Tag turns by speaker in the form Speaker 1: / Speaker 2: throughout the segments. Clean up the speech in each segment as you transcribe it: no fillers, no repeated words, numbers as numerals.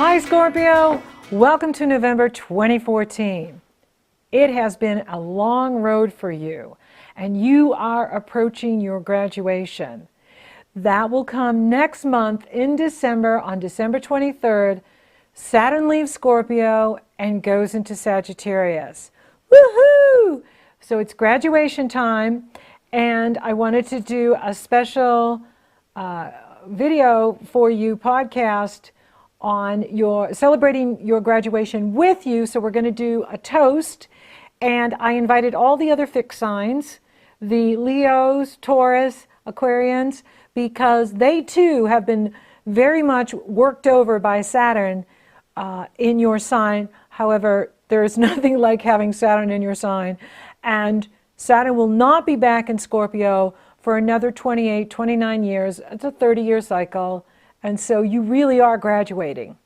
Speaker 1: Hi Scorpio, welcome to November 2014. It has been a long road for you and you are approaching your graduation. That will come next month in December, on December 23rd. Saturn leaves Scorpio and goes into Sagittarius. Woohoo! So it's graduation time and I wanted to do a special video for you, podcast on your celebrating your graduation with you. So we're going to do a toast, and I invited all the other fixed signs, the Leos, Taurus, Aquarians, because they too have been very much worked over by Saturn in your sign. However, there is nothing like having Saturn in your sign, and Saturn will not be back in Scorpio for another 28, 29 years. It's a 30-year cycle. And so you really are graduating.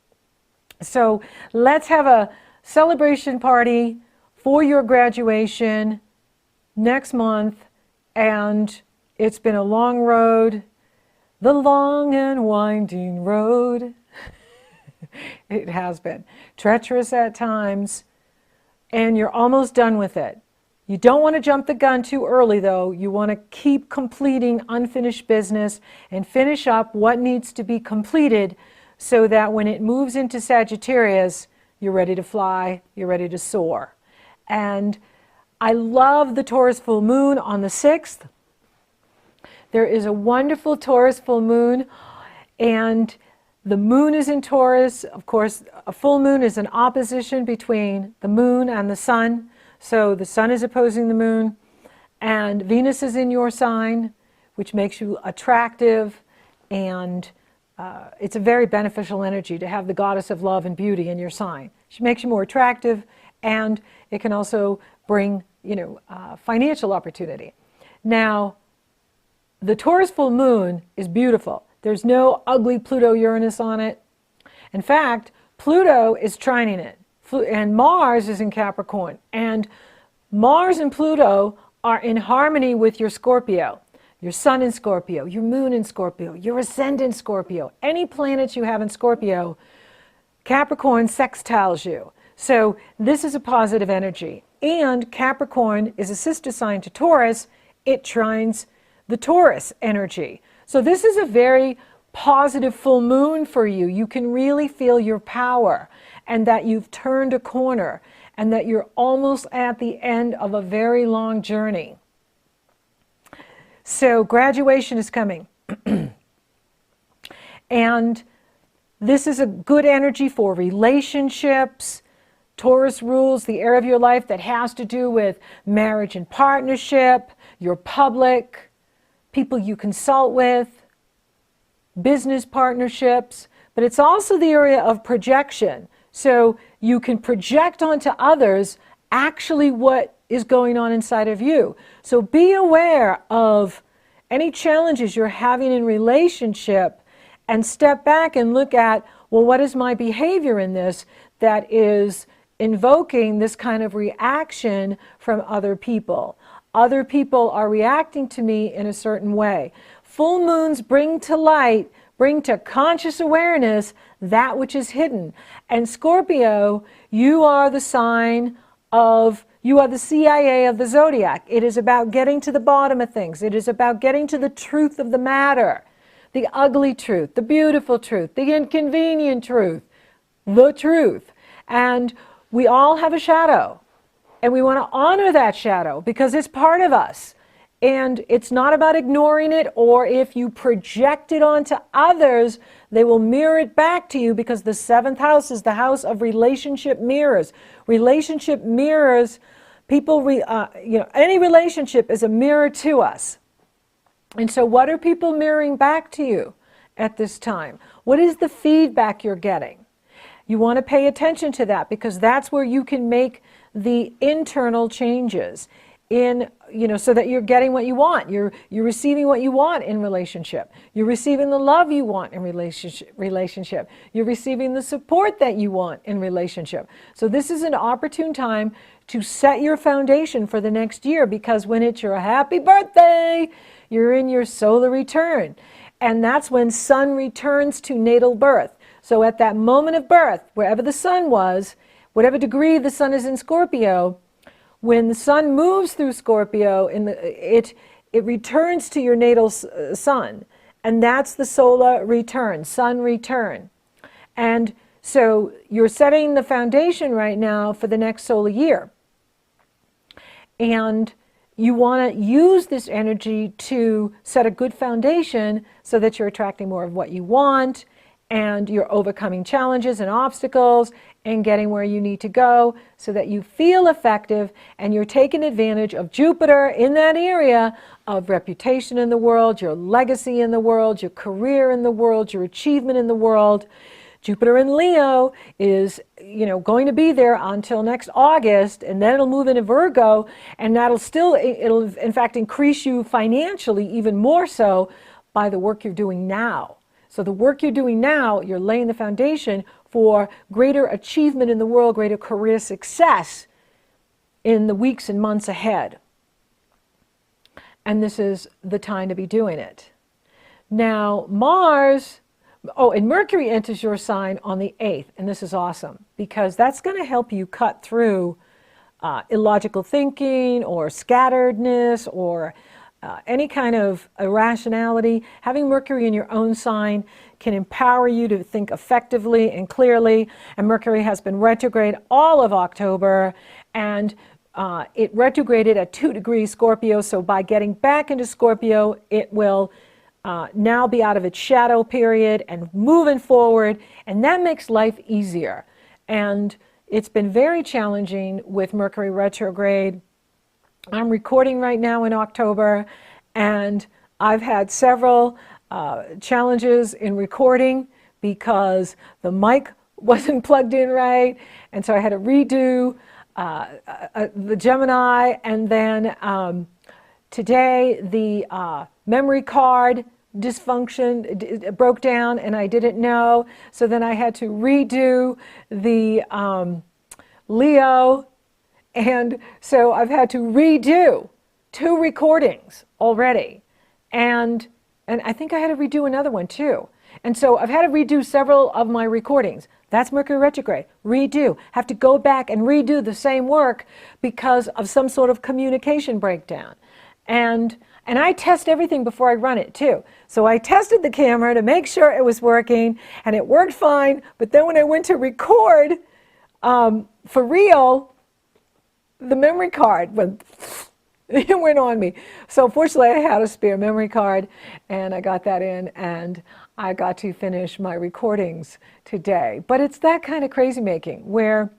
Speaker 1: So let's have a celebration party for your graduation next month. And it's been a long road, the long and winding road. It has been treacherous at times, and you're almost done with it. You don't want to jump the gun too early, though. You want to keep completing unfinished business and finish up what needs to be completed so that when it moves into Sagittarius, you're ready to fly, you're ready to soar. And I love the Taurus full moon on the 6th. There is a wonderful Taurus full moon, and the moon is in Taurus. Of course, a full moon is an opposition between the moon and the sun. So the sun is opposing the moon, and Venus is in your sign, which makes you attractive, and it's a very beneficial energy to have the goddess of love and beauty in your sign. She makes you more attractive, and it can also bring, financial opportunity. Now, the Taurus full moon is beautiful. There's no ugly Pluto-Uranus on it. In fact, Pluto is trining it. And Mars is in Capricorn, and Mars and Pluto are in harmony with your Scorpio, your sun in Scorpio, your moon in Scorpio, your ascendant Scorpio. Any planets you have in Scorpio, Capricorn sextiles you. So this is a positive energy. And Capricorn is a sister sign to Taurus. It trines the Taurus energy. So this is a very positive full moon for you. You can really feel your power, and that you've turned a corner, and that you're almost at the end of a very long journey. So graduation is coming. And this is a good energy for relationships. Taurus rules the area of your life that has to do with marriage and partnership, your public, people you consult with, business partnerships, but it's also the area of projection. So you can project onto others actually what is going on inside of you. So be aware of any challenges you're having in relationship and step back and look at, well, what is my behavior in this that is invoking this kind of reaction from other people? Other people are reacting to me in a certain way. Full moons bring to light, bring to conscious awareness that which is hidden. And Scorpio, you are the sign of, you are the CIA of the zodiac. It is about getting to the bottom of things. It is about getting to the truth of the matter, the ugly truth, the beautiful truth, the inconvenient truth, the truth. And we all have a shadow, and we want to honor that shadow because it's part of us. And it's not about ignoring it, or if you project it onto others, they will mirror it back to you, because the 7th house is the house of relationship mirrors. Relationship mirrors, people, any relationship is a mirror to us. And so what are people mirroring back to you at this time? What is the feedback you're getting? You want to pay attention to that, because that's where you can make the internal changes in, so that you're getting what you want. You're receiving what you want in relationship. You're receiving the love you want in relationship. You're receiving the support that you want in relationship. So this is an opportune time to set your foundation for the next year, because when it's your happy birthday, you're in your solar return. And that's when Sun returns to natal birth. So at that moment of birth, wherever the sun was, whatever degree the sun is in Scorpio, when the sun moves through Scorpio, it returns to your natal sun. And that's the solar return, sun return. And so you're setting the foundation right now for the next solar year. And you want to use this energy to set a good foundation so that you're attracting more of what you want, and you're overcoming challenges and obstacles and getting where you need to go so that you feel effective, and you're taking advantage of Jupiter in that area of reputation in the world, your legacy in the world, your career in the world, your achievement in the world. Jupiter in Leo is, going to be there until next August, and then it'll move into Virgo, and it'll in fact increase you financially even more so by the work you're doing now. So the work you're doing now, you're laying the foundation for greater achievement in the world, greater career success in the weeks and months ahead. And this is the time to be doing it. Now, and Mercury enters your sign on the 8th, and this is awesome because that's going to help you cut through illogical thinking or scatteredness or any kind of irrationality. Having Mercury in your own sign can empower you to think effectively and clearly. And Mercury has been retrograde all of October, and it retrograded at 2 degrees Scorpio. So by getting back into Scorpio, it will now be out of its shadow period and moving forward, and that makes life easier. And it's been very challenging with Mercury retrograde. I'm recording right now in October, and I've had several challenges in recording because the mic wasn't plugged in right, and so I had to redo the Gemini, and then today the memory card dysfunction broke down and I didn't know, so then I had to redo the Leo. And so I've had to redo 2 recordings already. And I think I had to redo another one too. And so I've had to redo several of my recordings. That's Mercury retrograde. Redo. Have to go back and redo the same work because of some sort of communication breakdown. And I test everything before I run it too. So I tested the camera to make sure it was working, and it worked fine. But then when I went to record for real, the memory card went on me. So fortunately I had a spare memory card, and I got that in, and I got to finish my recordings today. But it's that kind of crazy making where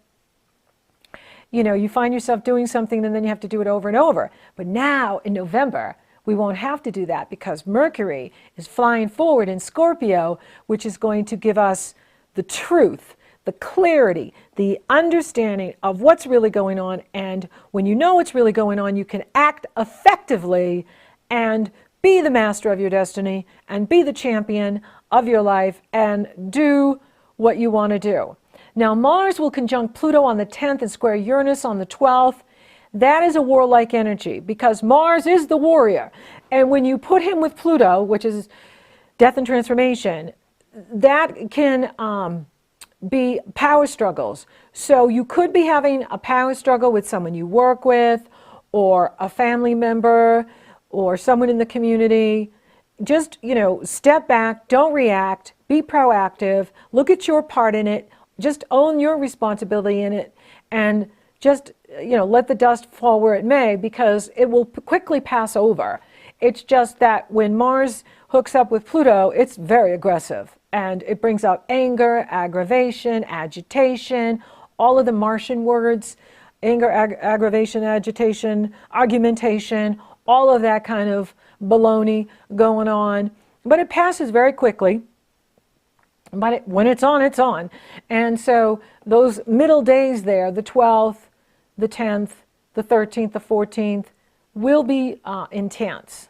Speaker 1: you find yourself doing something and then you have to do it over and over. But now in November we won't have to do that because Mercury is flying forward in Scorpio, which is going to give us the truth, the clarity, the understanding of what's really going on. And when you know what's really going on, you can act effectively and be the master of your destiny and be the champion of your life and do what you want to do. Now, Mars will conjunct Pluto on the 10th and square Uranus on the 12th. That is a warlike energy because Mars is the warrior. And when you put him with Pluto, which is death and transformation, that can be power struggles. So you could be having a power struggle with someone you work with or a family member or someone in the community. Just, step back, don't react, be proactive, look at your part in it, just own your responsibility in it, and just, let the dust fall where it may, because it will quickly pass over. It's just that when Mars hooks up with Pluto, it's very aggressive. And it brings out anger, aggravation, agitation, all of the Martian words, anger, aggravation, agitation, argumentation, all of that kind of baloney going on. But it passes very quickly. But when it's on, it's on. And so those middle days there, the 12th, the 10th, the 13th, the 14th, will be intense.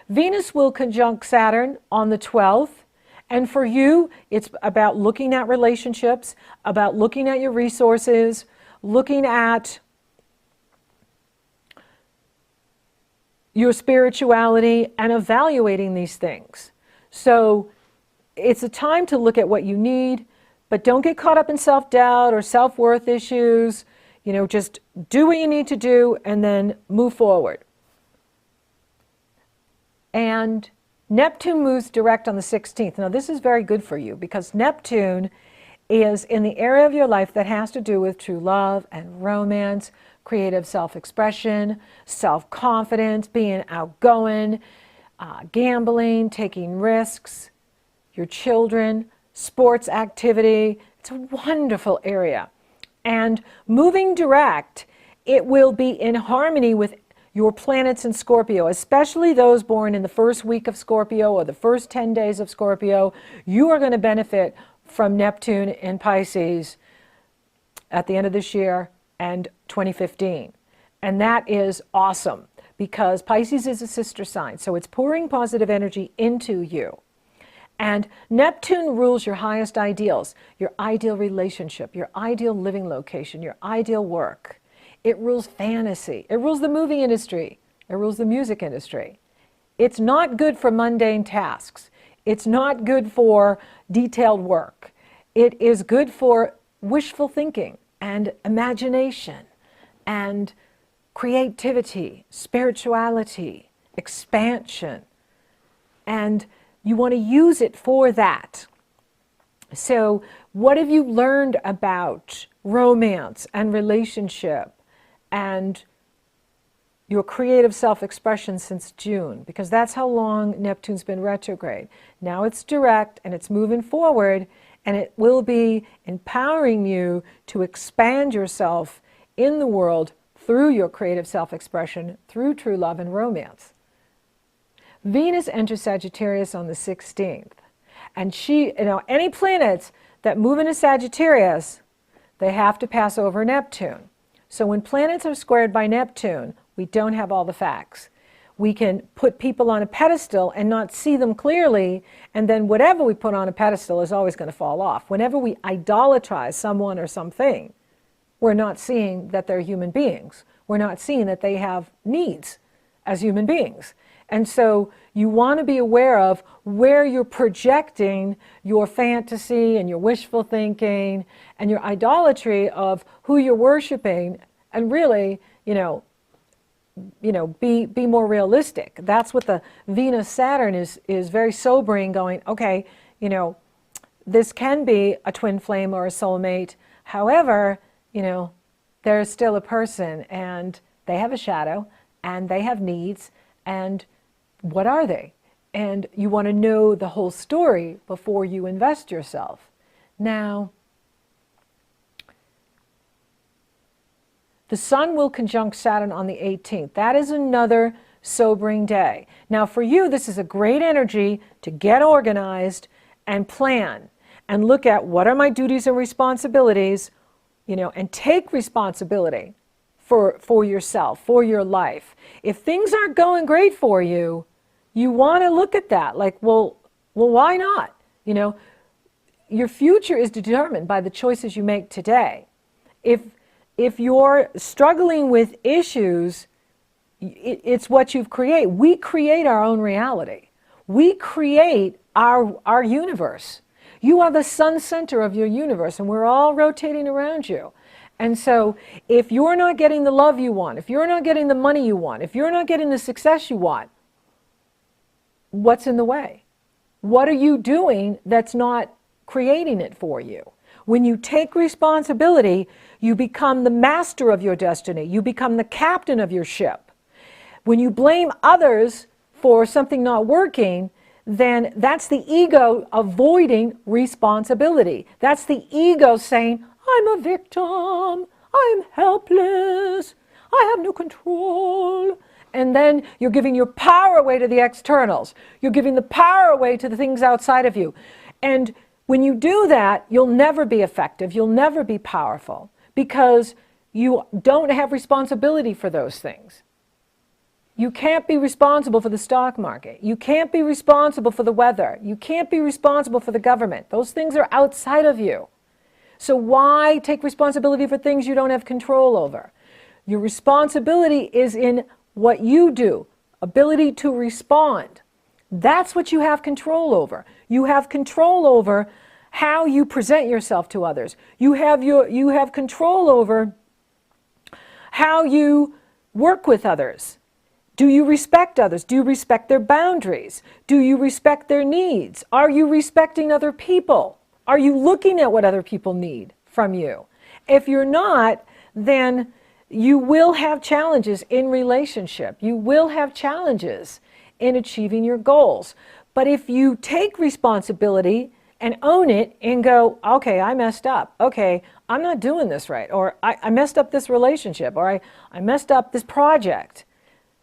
Speaker 1: Venus will conjunct Saturn on the 12th. And for you, it's about looking at relationships, about looking at your resources, looking at your spirituality and evaluating these things. So it's a time to look at what you need, but don't get caught up in self-doubt or self-worth issues. You know, just do what you need to do and then move forward. And Neptune moves direct on the 16th. Now, this is very good for you because Neptune is in the area of your life that has to do with true love and romance, creative self-expression, self-confidence, being outgoing, gambling, taking risks, your children, sports activity. It's a wonderful area. And moving direct, it will be in harmony with your planets in Scorpio, especially those born in the first week of Scorpio or the first 10 days of Scorpio. You are going to benefit from Neptune in Pisces at the end of this year and 2015. And that is awesome because Pisces is a sister sign. So it's pouring positive energy into you. And Neptune rules your highest ideals, your ideal relationship, your ideal living location, your ideal work. It rules fantasy. It rules the movie industry. It rules the music industry. It's not good for mundane tasks. It's not good for detailed work. It is good for wishful thinking and imagination and creativity, spirituality, expansion. And you want to use it for that. So what have you learned about romance and relationship and your creative self-expression since June? Because that's how long Neptune's been retrograde. Now it's direct and it's moving forward, and it will be empowering you to expand yourself in the world through your creative self-expression, through true love and romance. Venus enters Sagittarius on the 16th. And any planets that move into Sagittarius, they have to pass over Neptune. So when planets are squared by Neptune, we don't have all the facts. We can put people on a pedestal and not see them clearly, and then whatever we put on a pedestal is always going to fall off. Whenever we idolatrize someone or something, we're not seeing that they're human beings. We're not seeing that they have needs as human beings. And so you want to be aware of where you're projecting your fantasy and your wishful thinking and your idolatry of who you're worshiping, and really, be more realistic. That's what the Venus-Saturn is very sobering, going, okay, this can be a twin flame or a soulmate. However, they're still a person, and they have a shadow, and they have needs, and what are they? And you want to know the whole story before you invest yourself. Now, the Sun will conjunct Saturn on the 18th. That is another sobering day. Now, for you, this is a great energy to get organized and plan and look at what are my duties and responsibilities, and take responsibility for yourself, for your life. If things aren't going great for you, you want to look at that like, well, why not? Your future is determined by the choices you make today. If you're struggling with issues, it's what you've created. We create our own reality. We create our universe. You are the sun center of your universe, and we're all rotating around you. And so if you're not getting the love you want, if you're not getting the money you want, if you're not getting the success you want, what's in the way? What are you doing that's not creating it for you? When you take responsibility, you become the master of your destiny. You become the captain of your ship. When you blame others for something not working, then that's the ego avoiding responsibility. That's the ego saying, I'm a victim, I'm helpless, I have no control. And then you're giving your power away to the externals. You're giving the power away to the things outside of you. And when you do that, you'll never be effective. You'll never be powerful because you don't have responsibility for those things. You can't be responsible for the stock market. You can't be responsible for the weather. You can't be responsible for the government. Those things are outside of you. So why take responsibility for things you don't have control over? Your responsibility is in what you do, ability to respond. That's what you have control over. You have control over how you present yourself to others. You have control over how you work with others. Do you respect others? Do you respect their boundaries? Do you respect their needs? Are you respecting other people? Are you looking at what other people need from you? If you're not, then you will have challenges in relationship. You will have challenges in achieving your goals. But if you take responsibility and own it and go, okay, I messed up. Okay, I'm not doing this right. Or I messed up this relationship. Or I messed up this project.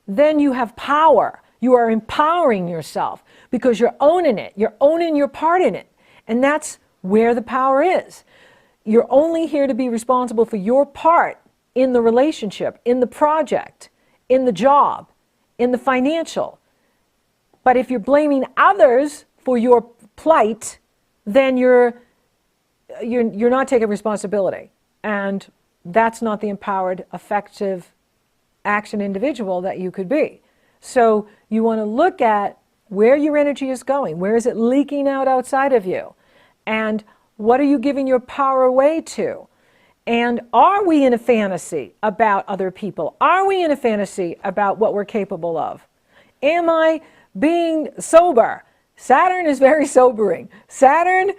Speaker 1: Then you have power. You are empowering yourself because you're owning it. You're owning your part in it. And that's where the power is. You're only here to be responsible for your part in the relationship, in the project, in the job, in the financial. But if you're blaming others for your plight, then you're not taking responsibility. And that's not the empowered, effective action individual that you could be. So you want to look at where your energy is going. Where is it leaking out outside of you? And what are you giving your power away to? And are we in a fantasy about other people? Are we in a fantasy about what we're capable of? Am I being sober? Saturn is very sobering. Saturn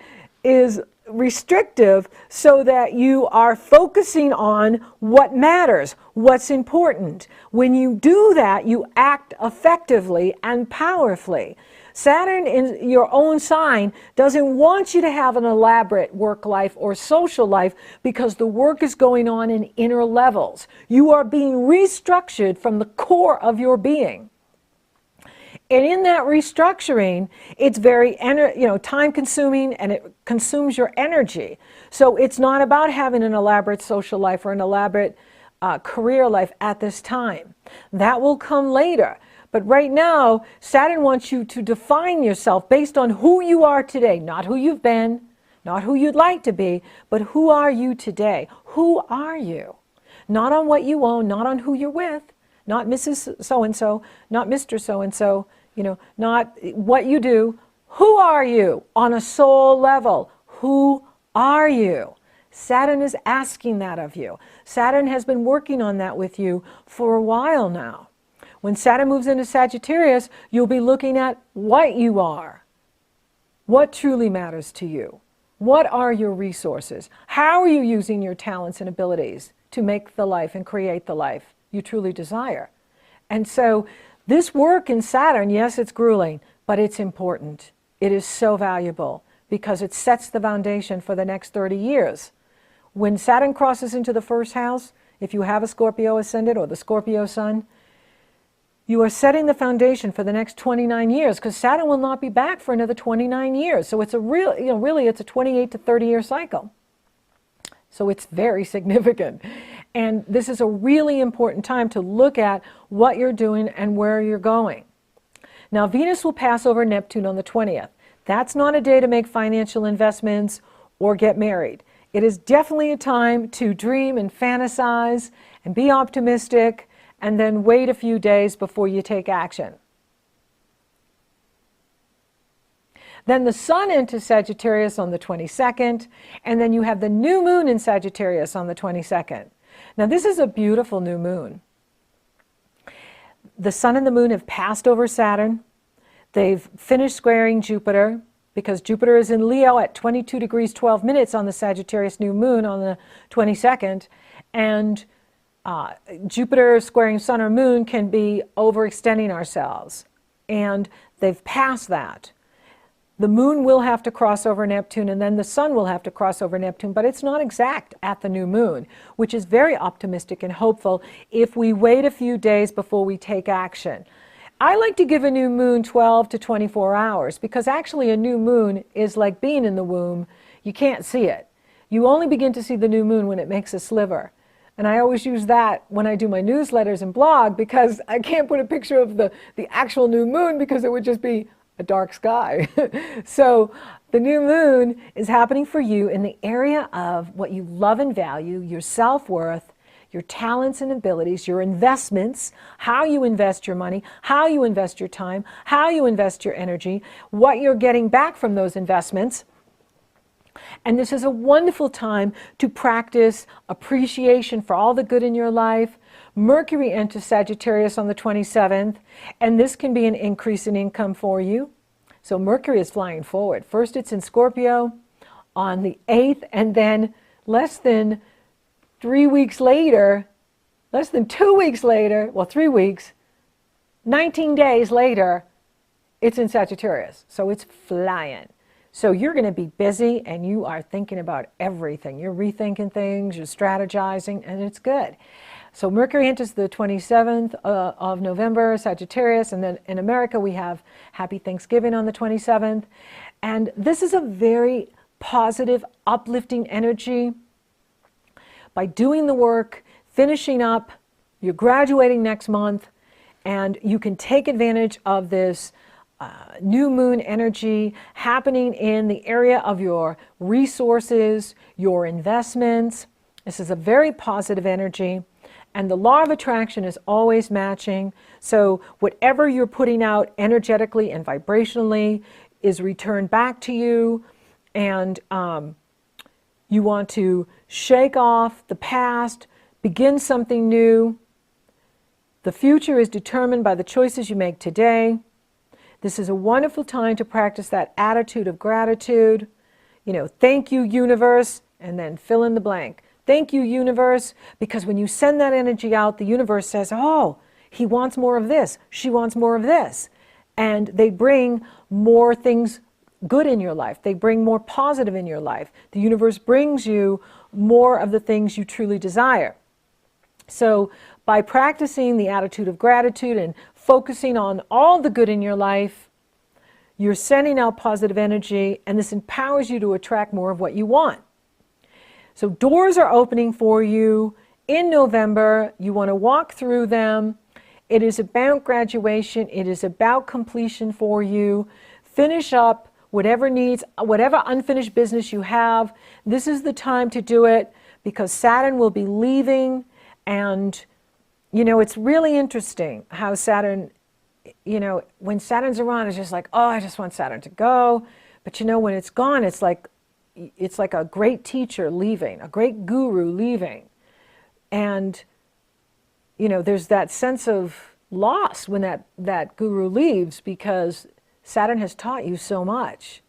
Speaker 1: is restrictive so that you are focusing on what matters, what's important. When you do that, you act effectively and powerfully. Saturn in your own sign doesn't want you to have an elaborate work life or social life because the work is going on in inner levels. You are being restructured from the core of your being. And in that restructuring, it's very time consuming and it consumes your energy. So it's not about having an elaborate social life or an elaborate career life at this time. That will come later. But right now, Saturn wants you to define yourself based on who you are today, not who you've been, not who you'd like to be, but who are you today? Who are you? Not on what you own, not on who you're with, not Mrs. So-and-so, not Mr. So-and-so, not what you do. Who are you on a soul level? Who are you? Saturn is asking that of you. Saturn has been working on that with you for a while now. When Saturn moves into Sagittarius, you'll be looking at what you are. What truly matters to you? What are your resources? How are you using your talents and abilities to make the life and create the life you truly desire? And so this work in Saturn, yes, it's grueling, but it's important. It is so valuable because it sets the foundation for the next 30 years. When Saturn crosses into the first house, if you have a Scorpio ascendant or the Scorpio sun, you are setting the foundation for the next 29 years because Saturn will not be back for another 29 years. So it's a really it's a 28 to 30 year cycle. So it's very significant. And this is a really important time to look at what you're doing and where you're going. Now, Venus will pass over Neptune on the 20th. That's not a day to make financial investments or get married. It is definitely a time to dream and fantasize and be optimistic and then wait a few days before you take action. Then the Sun enters Sagittarius on the 22nd, and then you have the new moon in Sagittarius on the 22nd. Now this is a beautiful new moon. The Sun and the Moon have passed over Saturn. They've finished squaring Jupiter because Jupiter is in Leo at 22 degrees 12 minutes on the Sagittarius new moon on the 22nd. And Jupiter squaring Sun or Moon can be overextending ourselves. And they've passed that. The Moon will have to cross over Neptune, and then the Sun will have to cross over Neptune, but it's not exact at the new moon, which is very optimistic and hopeful if we wait a few days before we take action. I like to give a new moon 12 to 24 hours because actually a new moon is like being in the womb. You can't see it. You only begin to see the new moon when it makes a sliver. And I always use that when I do my newsletters and blog because I can't put a picture of the actual new moon because it would just be a dark sky. So the new moon is happening for you in the area of what you love and value, your self-worth, your talents and abilities, your investments, how you invest your money, how you invest your time, how you invest your energy, what you're getting back from those investments. And this is a wonderful time to practice appreciation for all the good in your life. Mercury enters Sagittarius on the 27th, and this can be an increase in income for you. So Mercury is flying forward. First it's in Scorpio on the 8th, and then less than 3 weeks later, less than 2 weeks later, well, 3 weeks, 19 days later, it's in Sagittarius. So it's flying. So you're going to be busy and you are thinking about everything. You're rethinking things, you're strategizing, and it's good. So Mercury enters the 27th of November, Sagittarius, and then in America we have Happy Thanksgiving on the 27th. And this is a very positive, uplifting energy. By doing the work, finishing up, you're graduating next month, and you can take advantage of this new moon energy happening in the area of your resources, your investments. This is a very positive energy, and the law of attraction is always matching. So whatever you're putting out energetically and vibrationally is returned back to you, and you want to shake off the past, begin something new. The future is determined by the choices you make today. This is a wonderful time to practice that attitude of gratitude. You know, thank you, universe, and then fill in the blank. Thank you, universe, because when you send that energy out, the universe says, oh, he wants more of this, she wants more of this. And they bring more things good in your life. They bring more positive in your life. The universe brings you more of the things you truly desire. So by practicing the attitude of gratitude and focusing on all the good in your life, you're sending out positive energy, and this empowers you to attract more of what you want. So doors are opening for you in November. You want to walk through them. It is about graduation. It is about completion for you. Finish up whatever needs, whatever unfinished business you have. This is the time to do it because Saturn will be leaving. And you know, it's really interesting how Saturn, you know, when Saturn's around, it's just like, oh, I just want Saturn to go. But you know, when it's gone, it's like a great teacher leaving, a great guru leaving. And, you know, there's that sense of loss when that guru leaves because Saturn has taught you so much.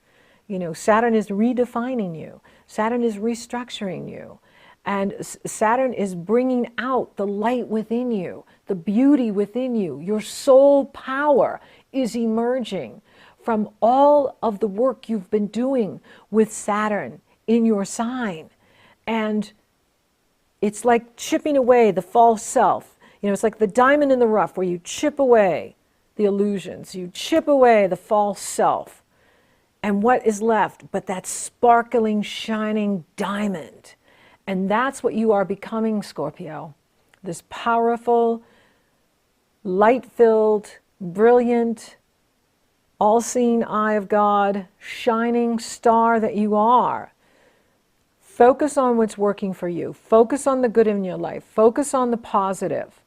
Speaker 1: You know, Saturn is redefining you. Saturn is restructuring you. And Saturn is bringing out the light within you, the beauty within you. Your soul power is emerging from all of the work you've been doing with Saturn in your sign. And it's like chipping away the false self. You know, it's like the diamond in the rough where you chip away the illusions. You chip away the false self. And what is left but that sparkling, shining diamond? And that's what you are becoming, Scorpio. This powerful, light-filled, brilliant, all-seeing eye of God, shining star that you are. Focus on what's working for you. Focus on the good in your life. Focus on the positive.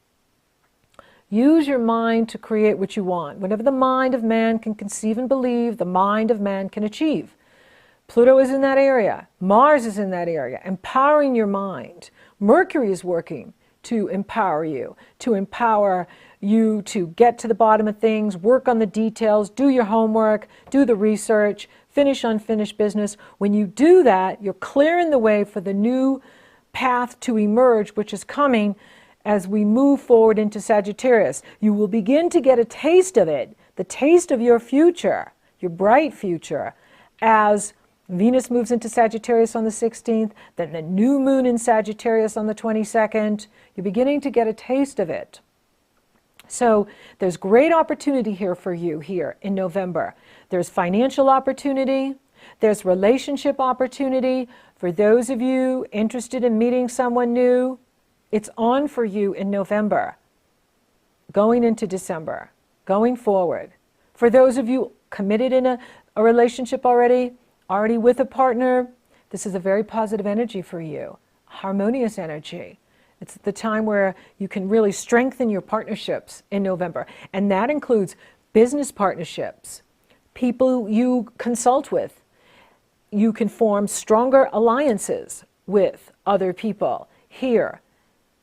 Speaker 1: Use your mind to create what you want. Whatever the mind of man can conceive and believe, the mind of man can achieve. Pluto is in that area. Mars is in that area, empowering your mind. Mercury is working to empower you to get to the bottom of things, work on the details, do your homework, do the research, finish unfinished business. When you do that, you're clearing the way for the new path to emerge, which is coming as we move forward into Sagittarius. You will begin to get a taste of it, the taste of your future, your bright future, as Venus moves into Sagittarius on the 16th, then the new moon in Sagittarius on the 22nd. You're beginning to get a taste of it. So there's great opportunity here for you here in November. There's financial opportunity. There's relationship opportunity. For those of you interested in meeting someone new, it's on for you in November, going into December, going forward. For those of you committed in a relationship already with a partner, this is a very positive energy for you, harmonious energy. It's the time where you can really strengthen your partnerships in November. And that includes business partnerships, people you consult with. You can form stronger alliances with other people here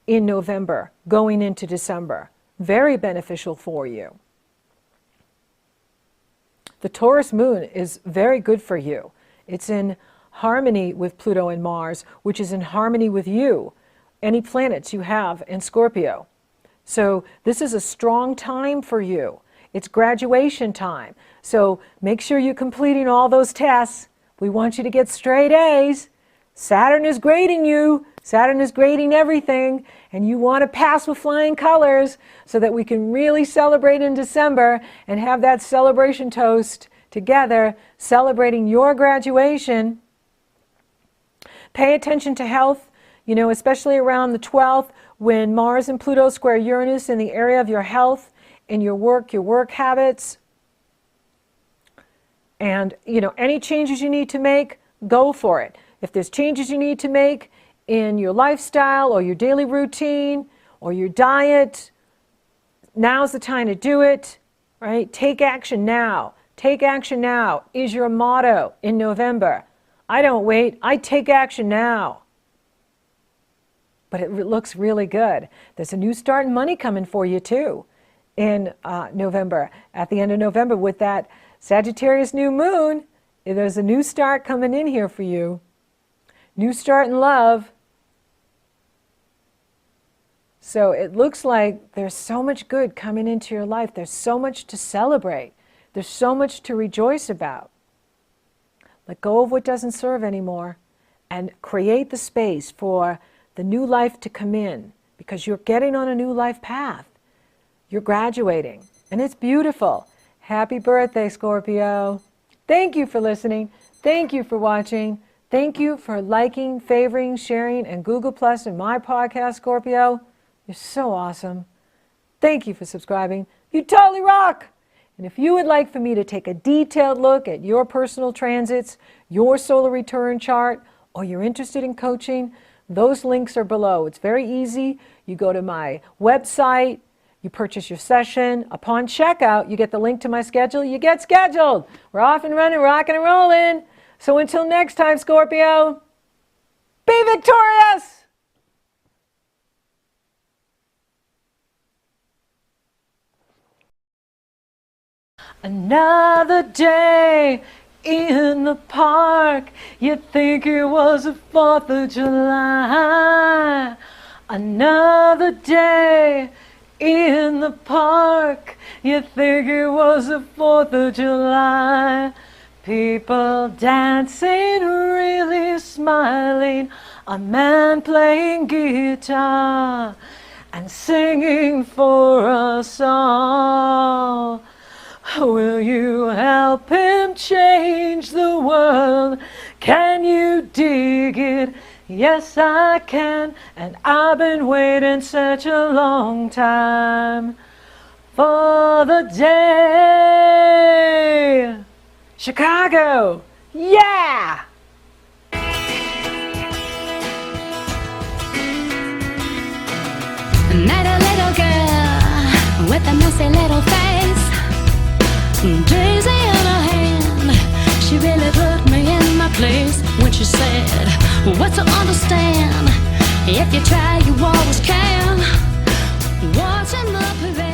Speaker 1: in November, going into December. Very beneficial for you. The Taurus moon is very good for you. It's in harmony with Pluto and Mars, which is in harmony with you, any planets you have in Scorpio. So this is a strong time for you. It's graduation time. So make sure you're completing all those tests. We want you to get straight A's. Saturn is grading you. Saturn is grading everything. And you want to pass with flying colors so that we can really celebrate in December and have that celebration toast together, celebrating your graduation. Pay attention to health, especially around the 12th when Mars and Pluto square Uranus in the area of your health and your work habits. And, any changes you need to make, go for it. If there's changes you need to make in your lifestyle or your daily routine or your diet, now's the time to do it, right? Take action now. Take action now is your motto in November. I don't wait, I take action now. But it looks really good. There's a new start in money coming for you too in November. At the end of November with that Sagittarius new moon, there's a new start coming in here for you. New start in love. So it looks like there's so much good coming into your life. There's so much to celebrate. There's so much to rejoice about. Let go of what doesn't serve anymore and create the space for the new life to come in, because you're getting on a new life path. You're graduating, and it's beautiful. Happy birthday, Scorpio. Thank you for listening. Thank you for watching. Thank you for liking, favoring, sharing, and Google Plus in my podcast, Scorpio. You're so awesome. Thank you for subscribing. You totally rock. And if you would like for me to take a detailed look at your personal transits, your solar return chart, or you're interested in coaching, those links are below. It's very easy. You go to my website, you purchase your session. Upon checkout, you get the link to my schedule. You get scheduled. We're off and running, rocking and rolling. So until next time, Scorpio, be victorious! Another day in the park, you'd think it was the 4th of July. Another day in the park, you'd think it was the 4th of July. People dancing, really smiling, a man playing guitar and singing for us all. Will you help him change the world? Can you dig it? Yes, I can, and I've been waiting such a long time for the day. Chicago, yeah!
Speaker 2: Met a little girl with a messy little face, daisy in her hand. She really put me in my place when she said, what's to understand? If you try, you always can. What's in the pavilion?